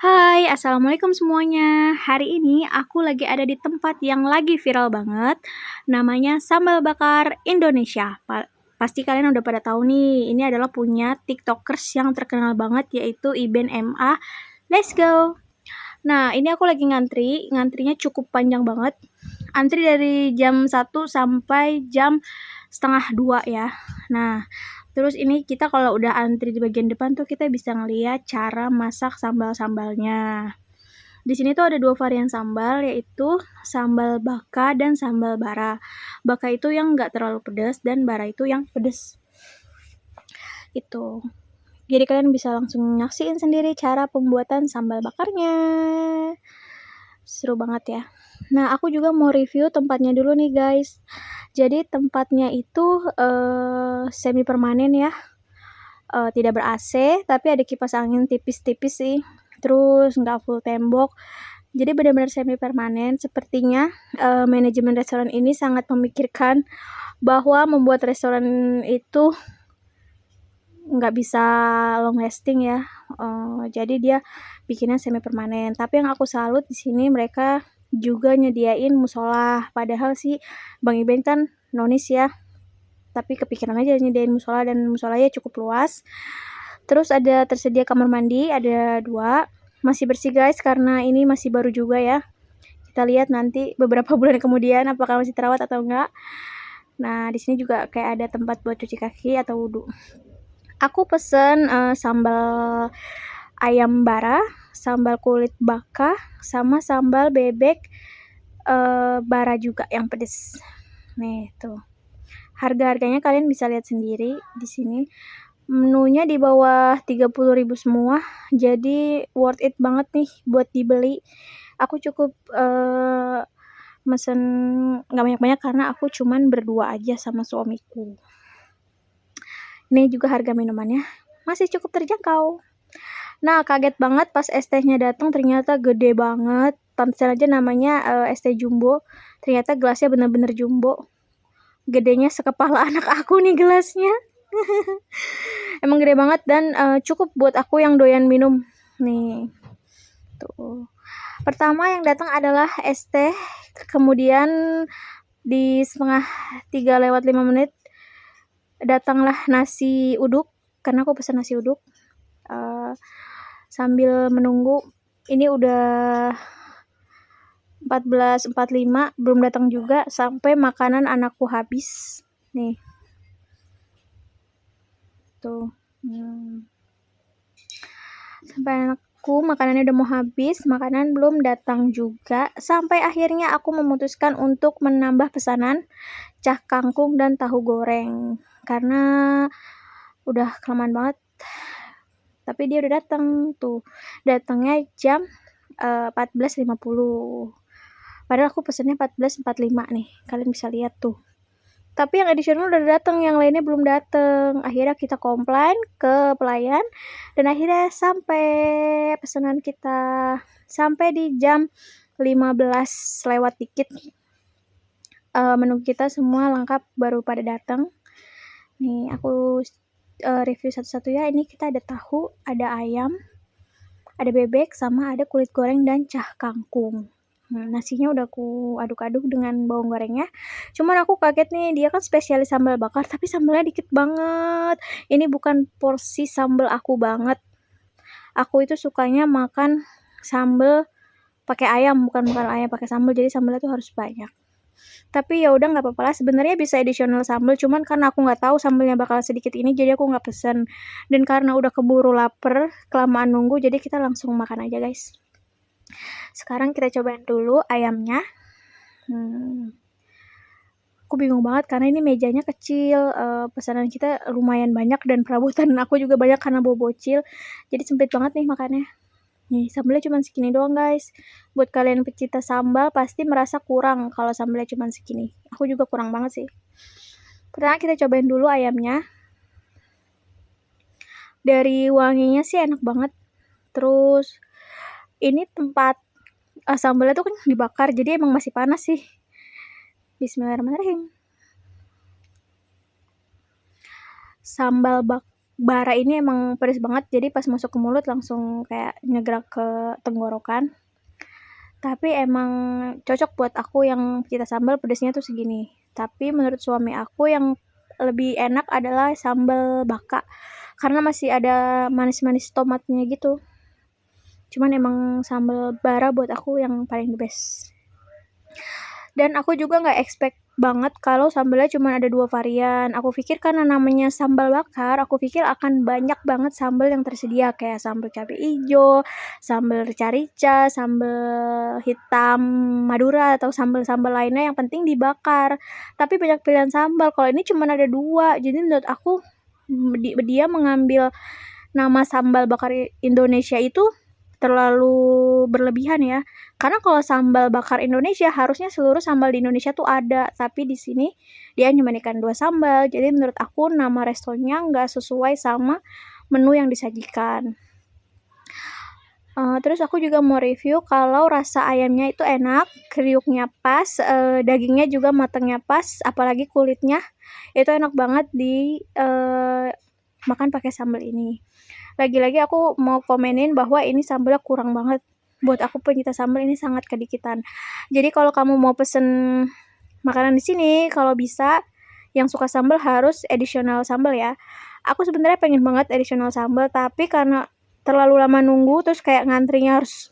Hai, assalamualaikum semuanya. Hari ini aku lagi ada di tempat yang lagi viral banget. Namanya Sambal Bakar Indonesia. Pasti kalian udah pada tahu nih, ini adalah punya TikTokers yang terkenal banget yaitu Iben MA. Let's go. Nah, ini aku lagi ngantrinya cukup panjang banget. Antri dari jam 1 sampai jam setengah 2 ya. Nah, terus ini kita kalau udah antri di bagian depan tuh kita bisa ngeliat cara masak sambal-sambalnya. Di sini tuh ada 2 varian sambal, yaitu sambal baka dan sambal bara. Baka itu yang nggak terlalu pedas dan bara itu yang pedas. Itu. Jadi kalian bisa langsung nyaksiin sendiri cara pembuatan sambal bakarnya. Seru banget ya. Nah, aku juga mau review tempatnya dulu nih guys. Jadi tempatnya itu semi permanen ya. Tidak ber-AC, tapi ada kipas angin tipis-tipis sih. Terus nggak full tembok. Jadi benar-benar semi permanen. Sepertinya manajemen restoran ini sangat memikirkan bahwa membuat restoran itu nggak bisa long lasting ya. Jadi dia bikinnya semi permanen. Tapi yang aku salut di sini mereka juga nyediain musola. Padahal sih Bang Iben kan nonis ya. Tapi kepikiran aja nyediain musola dan musolanya cukup luas. Terus ada tersedia kamar mandi, ada 2. Masih bersih guys karena ini masih baru juga ya. Kita lihat nanti beberapa bulan kemudian apakah masih terawat atau enggak. Nah, di sini juga kayak ada tempat buat cuci kaki atau wudhu. Aku pesen sambal ayam bara, sambal kulit baka, sama sambal bebek bara juga yang pedes. Nih, tuh. Harga-harganya kalian bisa lihat sendiri di sini. Menunya di bawah 30.000 semua. Jadi worth it banget nih buat dibeli. Aku cukup mesen nggak banyak-banyak karena aku cuman berdua aja sama suamiku. Ini juga harga minumannya masih cukup terjangkau. Nah, kaget banget pas es tehnya datang ternyata gede banget. Pantesan aja namanya es teh jumbo. Ternyata gelasnya bener-bener jumbo. Gedenya sekepala anak aku nih gelasnya. Emang gede banget dan cukup buat aku yang doyan minum. Nih. Tuh. Pertama yang datang adalah es teh. Kemudian di setengah 3:05 datanglah nasi uduk. Karena aku pesan nasi uduk. Sambil menunggu ini udah 14:45 belum datang juga sampai makanan anakku habis nih tuh sampai anakku makanannya udah mau habis, makanan belum datang juga sampai akhirnya aku memutuskan untuk menambah pesanan cah kangkung dan tahu goreng karena udah kelamaan banget. Tapi dia udah datang tuh. Datangnya jam 14:50. Padahal aku pesennya 14:45 nih. Kalian bisa lihat tuh. Tapi yang additional udah datang, yang lainnya belum datang. Akhirnya kita komplain ke pelayan dan akhirnya sampai pesanan kita sampai di jam 15 lewat dikit. Menu kita semua lengkap baru pada datang. Nih aku review satu-satu ya. Ini kita ada tahu, ada ayam, ada bebek, sama ada kulit goreng dan cah kangkung. Nasinya udah aku aduk-aduk dengan bawang gorengnya. Cuman aku kaget nih, dia kan spesialis sambal bakar, tapi sambalnya dikit banget. Ini bukan porsi sambal aku banget. Aku itu sukanya makan sambal pakai ayam, bukan makan ayam pakai sambal. Jadi sambalnya tuh harus banyak. Tapi ya udah nggak apa-apa lah. Sebenarnya bisa additional sambal, cuman karena aku nggak tahu sambalnya bakal sedikit ini, jadi aku nggak pesen. Dan karena udah keburu lapar, kelamaan nunggu, jadi kita langsung makan aja guys. Sekarang kita cobain dulu ayamnya. Aku bingung banget karena ini mejanya kecil, pesanan kita lumayan banyak dan perabotan aku juga banyak karena bawa bocil. Jadi sempit banget nih makannya. Nih, sambalnya cuma segini doang guys. Buat kalian pecinta sambal pasti merasa kurang kalau sambalnya cuma segini. Aku juga kurang banget sih. Pertama kita cobain dulu ayamnya. Dari wanginya sih enak banget. Terus ini tempat sambalnya tuh kan dibakar, jadi emang masih panas sih. Bismillahirrahmanirrahim. Sambal bara ini emang pedes banget, jadi pas masuk ke mulut langsung kayak nyegrak ke tenggorokan. Tapi emang cocok buat aku yang pecinta sambal pedesnya tuh segini. Tapi menurut suami aku yang lebih enak adalah sambal baka, karena masih ada manis-manis tomatnya gitu. Cuman emang sambal bara buat aku yang paling the best. Dan aku juga nggak expect banget kalau sambalnya cuma ada 2 varian. Aku pikir karena namanya sambal bakar, aku pikir akan banyak banget sambal yang tersedia kayak sambal cabai hijau, sambal rica-rica, sambal hitam Madura atau sambal-sambal lainnya yang penting dibakar. Tapi banyak pilihan sambal. Kalau ini cuma ada 2. Jadi menurut aku dia mengambil nama sambal bakar Indonesia itu terlalu berlebihan ya. Karena kalau sambal bakar Indonesia harusnya seluruh sambal di Indonesia tuh ada, tapi di sini dia nyumanikan 2 sambal. Jadi menurut aku nama restonya nggak sesuai sama menu yang disajikan. Terus aku juga mau review kalau rasa ayamnya itu enak, kriuknya pas, dagingnya juga matangnya pas, apalagi kulitnya itu enak banget di makan pakai sambal ini. Lagi-lagi aku mau komenin bahwa ini sambalnya kurang banget. Buat aku pencinta sambal ini sangat kedikitan. Jadi kalau kamu mau pesen makanan di sini, kalau bisa yang suka sambal harus additional sambal ya. Aku sebenarnya pengen banget additional sambal, tapi karena terlalu lama nunggu terus kayak ngantrinya harus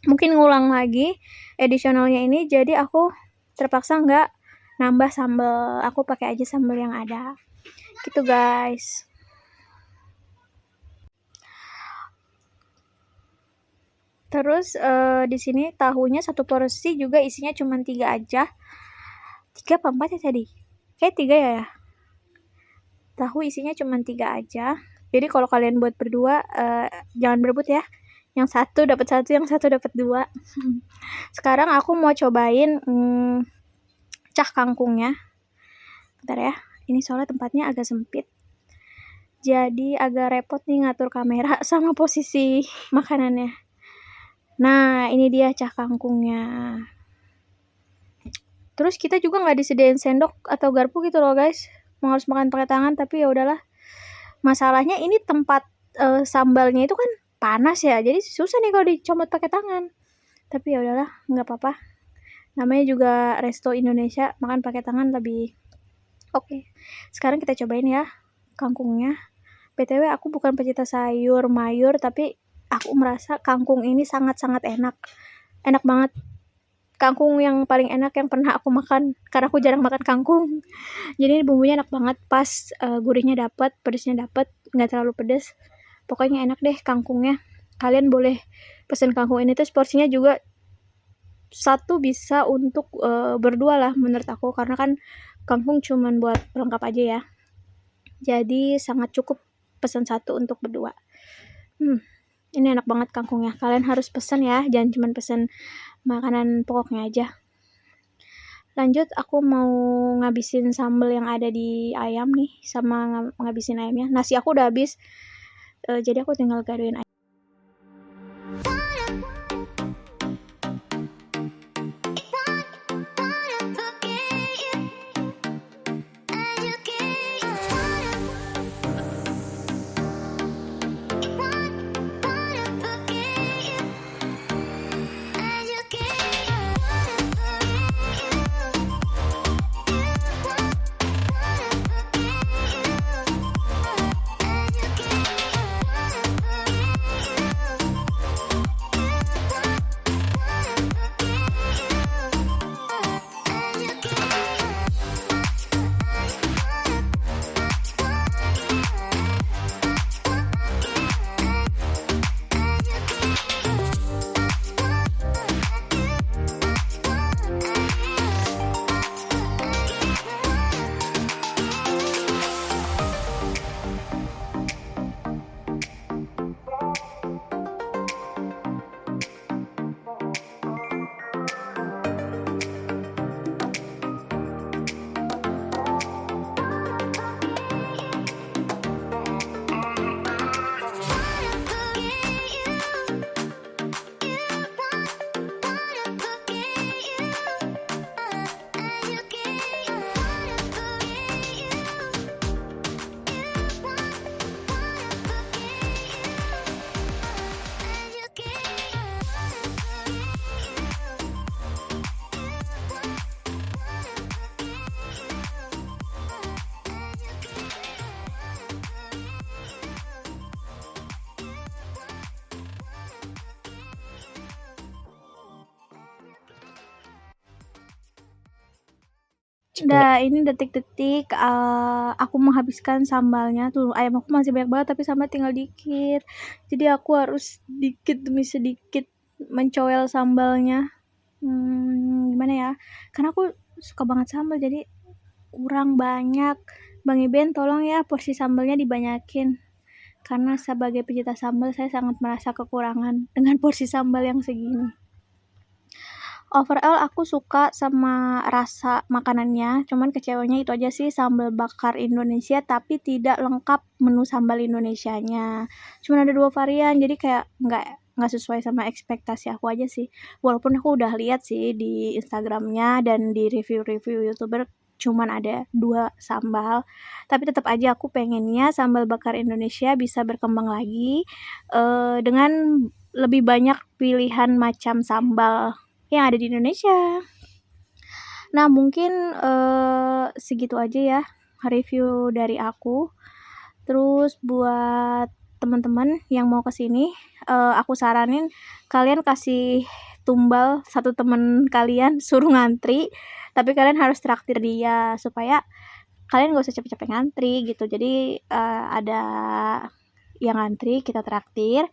mungkin ngulang lagi additionalnya ini, jadi aku terpaksa nggak nambah sambal. Aku pakai aja sambal yang ada. Gitu guys. Terus di sini tahunya 1 porsi juga isinya cuma 3 aja. 3 apa 4 ya tadi? Kayak 3 ya. Tahu isinya cuma 3 aja. Jadi kalau kalian buat berdua jangan berebut ya. Yang satu dapat 1, yang satu dapat 2. Sekarang aku mau cobain cah kangkungnya. Bentar ya. Ini soalnya tempatnya agak sempit. Jadi agak repot nih ngatur kamera sama posisi makanannya. Nah, ini dia cah kangkungnya. Terus kita juga nggak disediain sendok atau garpu gitu loh guys. Mau harus makan pakai tangan, tapi ya udahlah. Masalahnya ini tempat sambalnya itu kan panas ya, jadi susah nih kalau dicomot pakai tangan. Tapi ya udahlah, nggak apa-apa. Namanya juga resto Indonesia, makan pakai tangan lebih oke. Sekarang kita cobain ya kangkungnya. BTW aku bukan pecinta sayur mayur, tapi aku merasa kangkung ini sangat-sangat enak. Enak banget. Kangkung yang paling enak yang pernah aku makan, karena aku jarang makan kangkung. Jadi bumbunya enak banget, pas gurihnya dapat, pedesnya dapat, nggak terlalu pedes. Pokoknya enak deh kangkungnya. Kalian boleh pesen kangkung ini, terus porsinya juga 1 bisa untuk berdua lah menurut aku, karena kan kangkung cuman buat pelengkap aja ya. Jadi sangat cukup pesan 1 untuk berdua. Ini enak banget kangkungnya. Kalian harus pesan ya, jangan cuma pesan makanan pokoknya aja. Lanjut, aku mau ngabisin sambal yang ada di ayam nih, sama ngabisin ayamnya. Nasi aku udah habis, jadi aku tinggal gaduhin ayam. Nah, ini detik-detik, aku menghabiskan sambalnya. Tuh, ayam aku masih banyak banget tapi sambal tinggal dikit. Jadi aku harus dikit demi sedikit mencoel sambalnya. Gimana ya, karena aku suka banget sambal jadi kurang banyak. Bang Iben tolong ya porsi sambalnya dibanyakin. Karena sebagai pecinta sambal saya sangat merasa kekurangan dengan porsi sambal yang segini. Overall aku suka sama rasa makanannya, cuman kecewanya itu aja sih sambal bakar Indonesia tapi tidak lengkap menu sambal Indonesianya. Cuman ada 2 varian jadi kayak nggak sesuai sama ekspektasi aku aja sih. Walaupun aku udah lihat sih di Instagramnya dan di review-review YouTuber cuman ada 2 sambal, tapi tetap aja aku pengennya sambal bakar Indonesia bisa berkembang lagi dengan lebih banyak pilihan macam sambal yang ada di Indonesia. Nah, mungkin segitu aja ya review dari aku. Terus buat teman-teman yang mau kesini, aku saranin kalian kasih tumbal satu temen kalian suruh ngantri, tapi kalian harus traktir dia supaya kalian gak usah capek-capek ngantri gitu. Jadi ada yang ngantri kita traktir,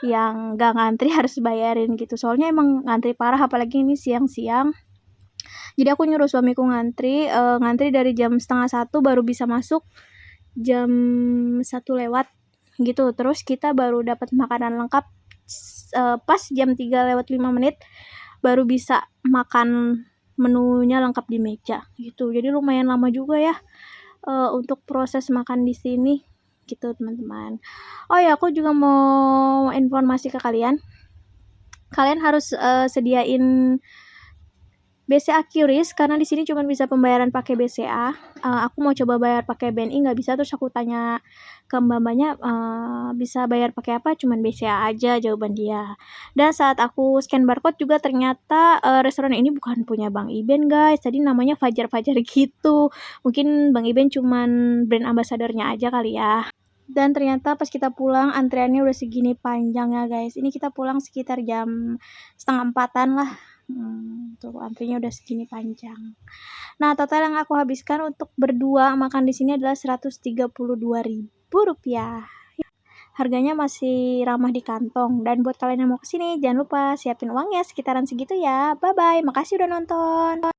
yang gak ngantri harus bayarin gitu. Soalnya emang ngantri parah apalagi ini siang-siang. Jadi aku nyuruh suamiku ngantri dari jam 12:30 baru bisa masuk jam 1 lewat gitu. Terus kita baru dapat makanan lengkap pas jam 3:05 baru bisa makan menunya lengkap di meja gitu. Jadi lumayan lama juga ya untuk proses makan di sini gitu teman-teman. Oh ya, aku juga mau informasi ke kalian. Kalian harus sediain BCA QRIS karena di sini cuma bisa pembayaran pakai BCA. Aku mau coba bayar pakai BNI nggak bisa, terus aku tanya ke mbak-mbaknya bisa bayar pakai apa, cuman BCA aja jawaban dia. Dan saat aku scan barcode juga ternyata restoran ini bukan punya Bang Iben guys, tadi namanya Fajar gitu. Mungkin Bang Iben cuman brand ambassadornya aja kali ya. Dan ternyata pas kita pulang antreannya udah segini panjangnya guys. Ini kita pulang sekitar jam 3:30 lah. Tuh antrinya udah segini panjang. Nah, total yang aku habiskan untuk berdua makan di sini adalah Rp132.000. Harganya masih ramah di kantong. Dan buat kalian yang mau kesini, jangan lupa siapin uangnya sekitaran segitu ya. Bye-bye, makasih udah nonton.